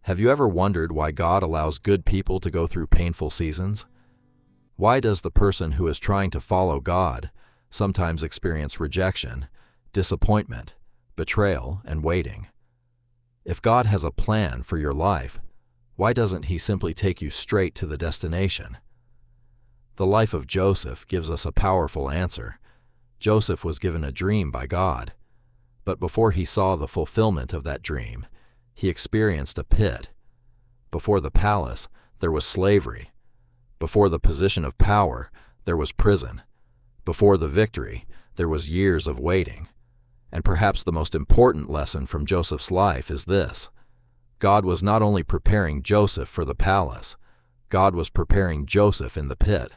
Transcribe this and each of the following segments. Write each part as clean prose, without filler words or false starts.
Have you ever wondered why God allows good people to go through painful seasons? Why does the person who is trying to follow God sometimes experience rejection, disappointment, betrayal, and waiting? If God has a plan for your life, why doesn't He simply take you straight to the destination? The life of Joseph gives us a powerful answer. Joseph was given a dream by God, but before he saw the fulfillment of that dream, he experienced a pit. Before the palace, there was slavery. Before the position of power, there was prison. Before the victory, there was years of waiting. And perhaps the most important lesson from Joseph's life is this: God was not only preparing Joseph for the palace, God was preparing Joseph in the pit.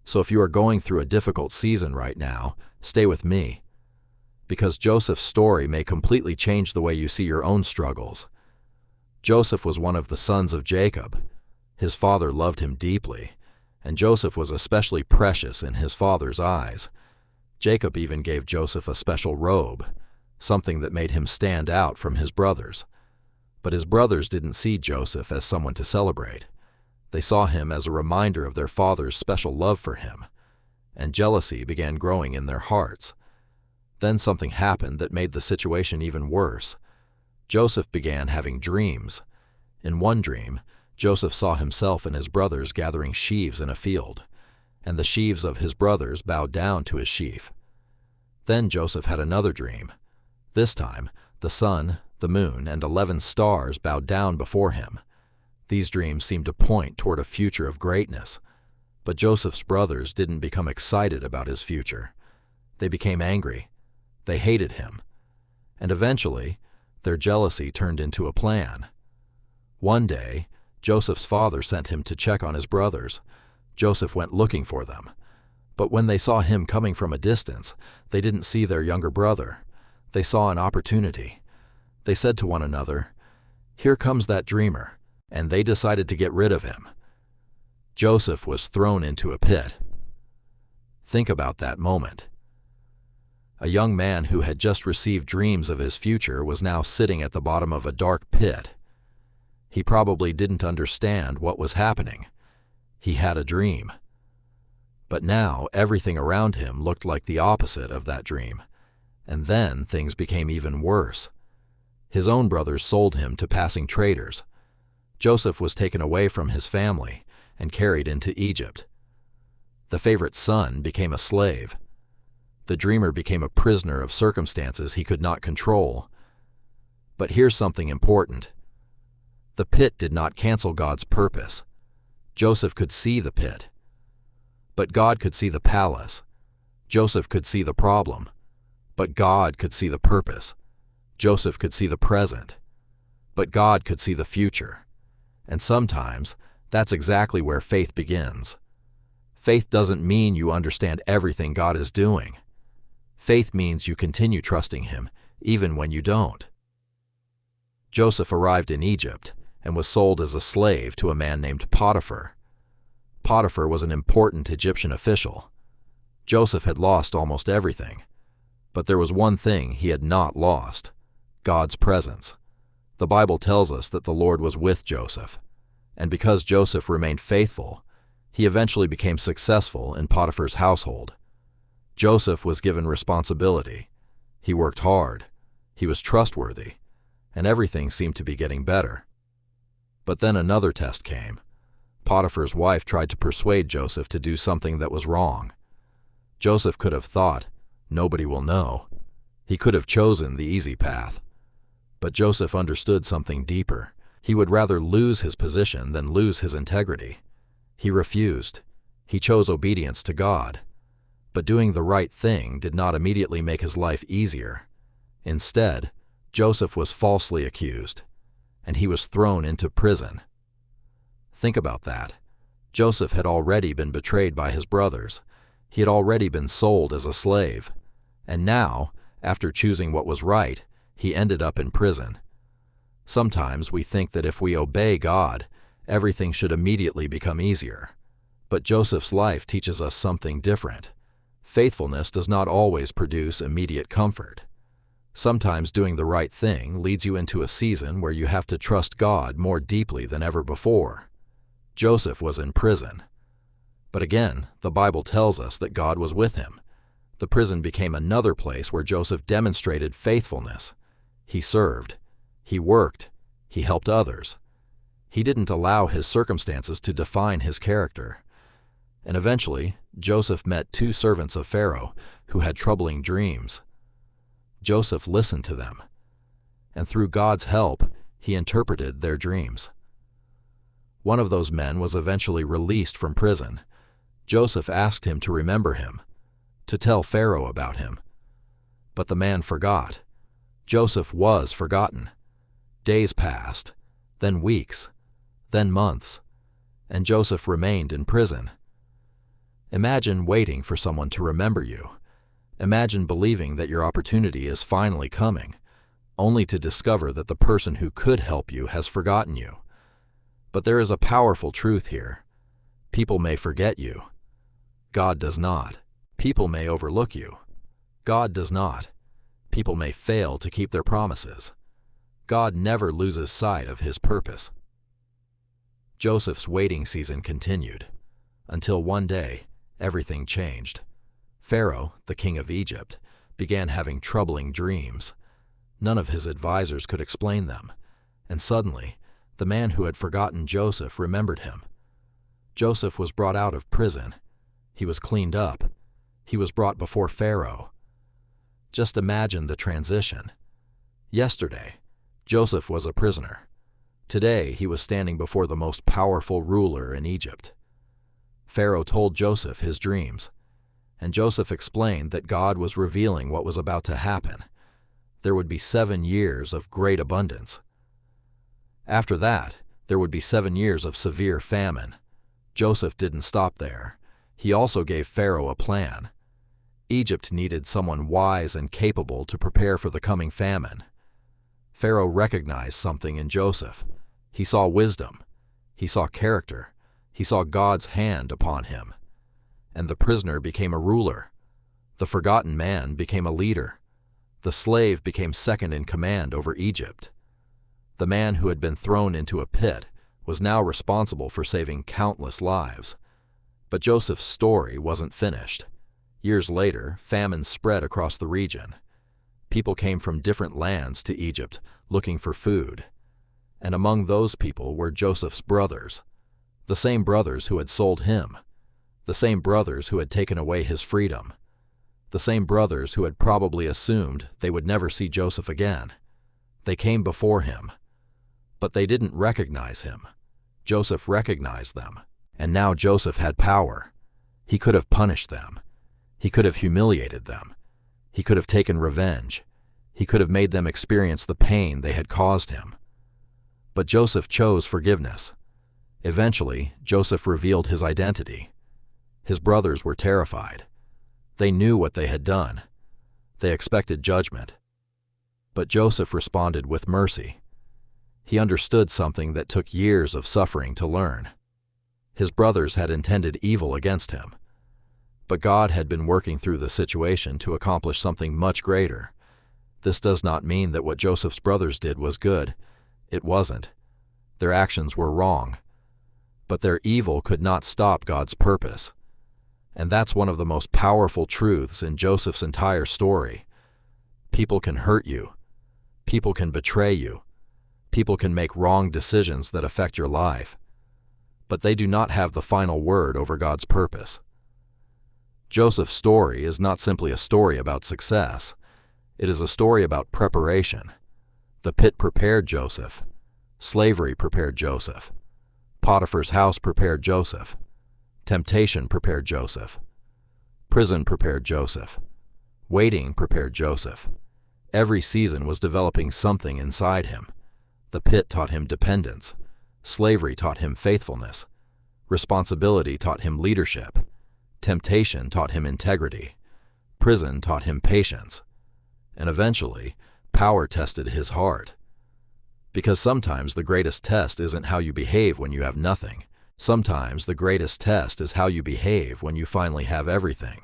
So if you are going through a difficult season right now, stay with me, because Joseph's story may completely change the way you see your own struggles. Joseph was one of the sons of Jacob. His father loved him deeply, and Joseph was especially precious in his father's eyes. Jacob even gave Joseph a special robe, something that made him stand out from his brothers. But his brothers didn't see Joseph as someone to celebrate. They saw him as a reminder of their father's special love for him, and jealousy began growing in their hearts. Then something happened that made the situation even worse. Joseph began having dreams. In one dream, Joseph saw himself and his brothers gathering sheaves in a field, and the sheaves of his brothers bowed down to his sheaf. Then Joseph had another dream. This time, the sun, the moon, and 11 stars bowed down before him. These dreams seemed to point toward a future of greatness. But Joseph's brothers didn't become excited about his future. They became angry. They hated him. And eventually, their jealousy turned into a plan. One day, Joseph's father sent him to check on his brothers. Joseph went looking for them. But when they saw him coming from a distance, they didn't see their younger brother. They saw an opportunity. They said to one another, "Here comes that dreamer," and they decided to get rid of him. Joseph was thrown into a pit. Think about that moment. A young man who had just received dreams of his future was now sitting at the bottom of a dark pit. He probably didn't understand what was happening. He had a dream. But now everything around him looked like the opposite of that dream. And then things became even worse. His own brothers sold him to passing traders. Joseph was taken away from his family and carried into Egypt. The favorite son became a slave. The dreamer became a prisoner of circumstances he could not control. But here's something important. The pit did not cancel God's purpose. Joseph could see the pit. But God could see the palace. Joseph could see the problem. But God could see the purpose. Joseph could see the present. But God could see the future. And sometimes, that's exactly where faith begins. Faith doesn't mean you understand everything God is doing. Faith means you continue trusting Him, even when you don't. Joseph arrived in Egypt and was sold as a slave to a man named Potiphar. Potiphar was an important Egyptian official. Joseph had lost almost everything. But there was one thing he had not lost: God's presence. The Bible tells us that the Lord was with Joseph. And because Joseph remained faithful, he eventually became successful in Potiphar's household. Joseph was given responsibility. He worked hard. He was trustworthy. And everything seemed to be getting better. But then another test came. Potiphar's wife tried to persuade Joseph to do something that was wrong. Joseph could have thought, "Nobody will know." He could have chosen the easy path. But Joseph understood something deeper. He would rather lose his position than lose his integrity. He refused. He chose obedience to God. But doing the right thing did not immediately make his life easier. Instead, Joseph was falsely accused, and he was thrown into prison. Think about that. Joseph had already been betrayed by his brothers. He had already been sold as a slave. And now, after choosing what was right, he ended up in prison. Sometimes we think that if we obey God, everything should immediately become easier. But Joseph's life teaches us something different. Faithfulness does not always produce immediate comfort. Sometimes doing the right thing leads you into a season where you have to trust God more deeply than ever before. Joseph was in prison. But again, the Bible tells us that God was with him. The prison became another place where Joseph demonstrated faithfulness. He served. He worked. He helped others. He didn't allow his circumstances to define his character. And eventually, Joseph met two servants of Pharaoh who had troubling dreams. Joseph listened to them, and through God's help, he interpreted their dreams. One of those men was eventually released from prison. Joseph asked him to remember him, to tell Pharaoh about him. But the man forgot. Joseph was forgotten. Days passed, then weeks, then months, and Joseph remained in prison. Imagine waiting for someone to remember you. Imagine believing that your opportunity is finally coming, only to discover that the person who could help you has forgotten you. But there is a powerful truth here. People may forget you. God does not. People may overlook you. God does not. People may fail to keep their promises. God never loses sight of his purpose. Joseph's waiting season continued, until one day, everything changed. Pharaoh, the king of Egypt, began having troubling dreams. None of his advisors could explain them, and suddenly, the man who had forgotten Joseph remembered him. Joseph was brought out of prison. He was cleaned up. He was brought before Pharaoh. Just imagine the transition. Yesterday, Joseph was a prisoner. Today, he was standing before the most powerful ruler in Egypt. Pharaoh told Joseph his dreams, and Joseph explained that God was revealing what was about to happen. There would be 7 years of great abundance. After that, there would be 7 years of severe famine. Joseph didn't stop there. He also gave Pharaoh a plan. Egypt needed someone wise and capable to prepare for the coming famine. Pharaoh recognized something in Joseph. He saw wisdom. He saw character. He saw God's hand upon him. And the prisoner became a ruler. The forgotten man became a leader. The slave became second in command over Egypt. The man who had been thrown into a pit was now responsible for saving countless lives. But Joseph's story wasn't finished. Years later, famine spread across the region. People came from different lands to Egypt looking for food. And among those people were Joseph's brothers, the same brothers who had sold him, the same brothers who had taken away his freedom, the same brothers who had probably assumed they would never see Joseph again. They came before him, but they didn't recognize him. Joseph recognized them, and now Joseph had power. He could have punished them. He could have humiliated them. He could have taken revenge. He could have made them experience the pain they had caused him. But Joseph chose forgiveness. Eventually, Joseph revealed his identity. His brothers were terrified. They knew what they had done. They expected judgment. But Joseph responded with mercy. He understood something that took years of suffering to learn. His brothers had intended evil against him. But God had been working through the situation to accomplish something much greater. This does not mean that what Joseph's brothers did was good. It wasn't. Their actions were wrong. But their evil could not stop God's purpose. And that's one of the most powerful truths in Joseph's entire story. People can hurt you. People can betray you. People can make wrong decisions that affect your life. But they do not have the final word over God's purpose. Joseph's story is not simply a story about success. It is a story about preparation. The pit prepared Joseph. Slavery prepared Joseph. Potiphar's house prepared Joseph. Temptation prepared Joseph. Prison prepared Joseph. Waiting prepared Joseph. Every season was developing something inside him. The pit taught him dependence. Slavery taught him faithfulness. Responsibility taught him leadership. Temptation taught him integrity. Prison taught him patience. And eventually, power tested his heart. Because sometimes the greatest test isn't how you behave when you have nothing. Sometimes the greatest test is how you behave when you finally have everything.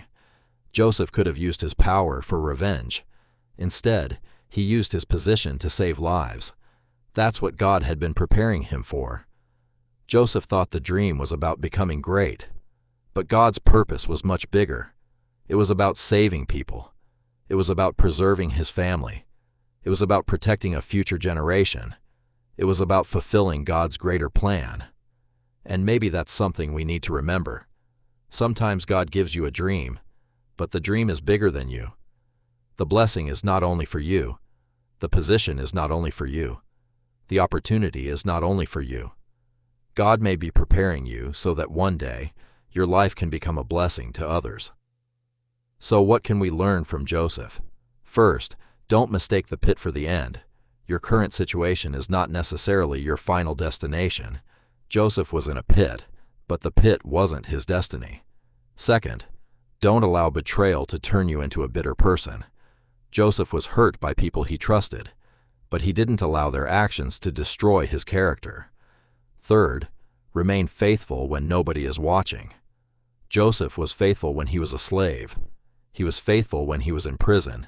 Joseph could have used his power for revenge. Instead, He used his position to save lives. That's what God had been preparing him for. Joseph thought the dream was about becoming great, but God's purpose was much bigger. It was about saving people. It was about preserving his family. It was about protecting a future generation. It was about fulfilling God's greater plan. And maybe that's something we need to remember. Sometimes God gives you a dream, but the dream is bigger than you. The blessing is not only for you. The position is not only for you. The opportunity is not only for you. God may be preparing you so that one day your life can become a blessing to others. So what can we learn from Joseph? First, don't mistake the pit for the end. Your current situation is not necessarily your final destination. Joseph was in a pit, but the pit wasn't his destiny. Second, don't allow betrayal to turn you into a bitter person. Joseph was hurt by people he trusted, but he didn't allow their actions to destroy his character. Third, remain faithful when nobody is watching. Joseph was faithful when he was a slave. He was faithful when he was in prison.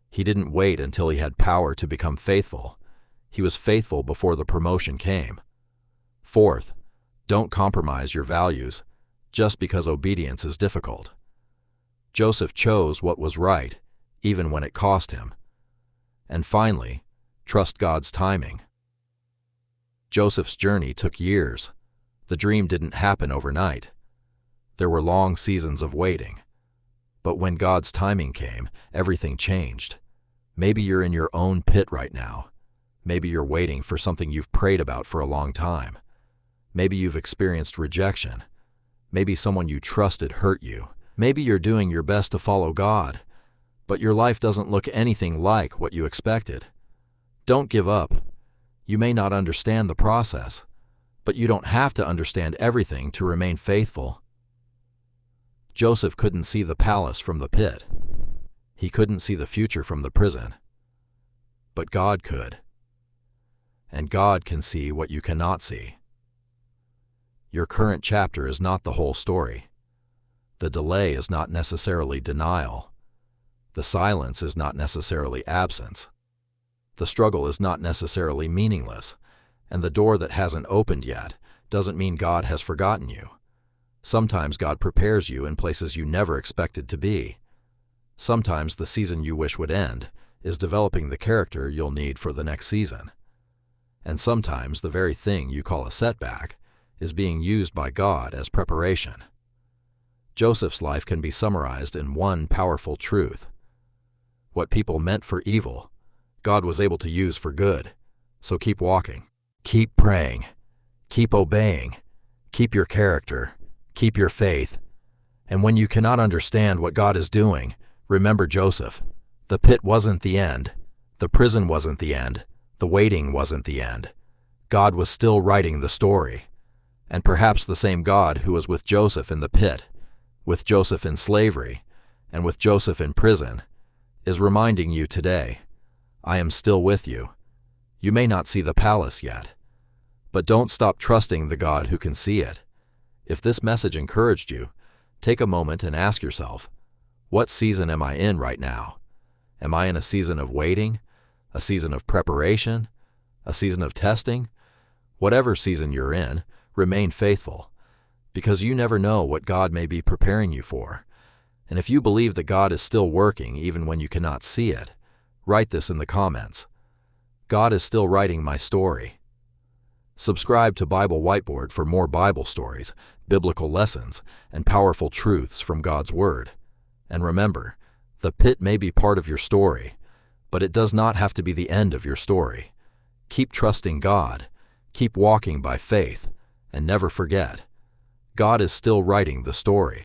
He didn't wait until he had power to become faithful. He was faithful before the promotion came. Fourth, don't compromise your values just because obedience is difficult. Joseph chose what was right, even when it cost him. And finally, trust God's timing. Joseph's journey took years. The dream didn't happen overnight. There were long seasons of waiting. But when God's timing came, everything changed. Maybe you're in your own pit right now. Maybe you're waiting for something you've prayed about for a long time. Maybe you've experienced rejection. Maybe someone you trusted hurt you. Maybe you're doing your best to follow God, but your life doesn't look anything like what you expected. Don't give up. You may not understand the process, but you don't have to understand everything to remain faithful. Joseph couldn't see the palace from the pit. He couldn't see the future from the prison. But God could. And God can see what you cannot see. Your current chapter is not the whole story. The delay is not necessarily denial. The silence is not necessarily absence. The struggle is not necessarily meaningless, and the door that hasn't opened yet doesn't mean God has forgotten you. Sometimes God prepares you in places you never expected to be. Sometimes the season you wish would end is developing the character you'll need for the next season. And sometimes the very thing you call a setback is being used by God as preparation. Joseph's life can be summarized in one powerful truth. What people meant for evil, God was able to use for good. So keep walking, keep praying, keep obeying, keep your character, keep your faith. And when you cannot understand what God is doing, remember Joseph. The pit wasn't the end. The prison wasn't the end. The waiting wasn't the end. God was still writing the story. And perhaps the same God who was with Joseph in the pit, with Joseph in slavery, and with Joseph in prison, is reminding you today, I am still with you. You may not see the palace yet, but don't stop trusting the God who can see it. If this message encouraged you, take a moment and ask yourself, what season am I in right now? Am I in a season of waiting, a season of preparation, a season of testing? Whatever season you're in, remain faithful, because you never know what God may be preparing you for. And if you believe that God is still working even when you cannot see it, write this in the comments. God is still writing my story. Subscribe to Bible Whiteboard for more Bible stories, biblical lessons, and powerful truths from God's Word. And remember, the pit may be part of your story, but it does not have to be the end of your story. Keep trusting God, keep walking by faith, and never forget, God is still writing the story.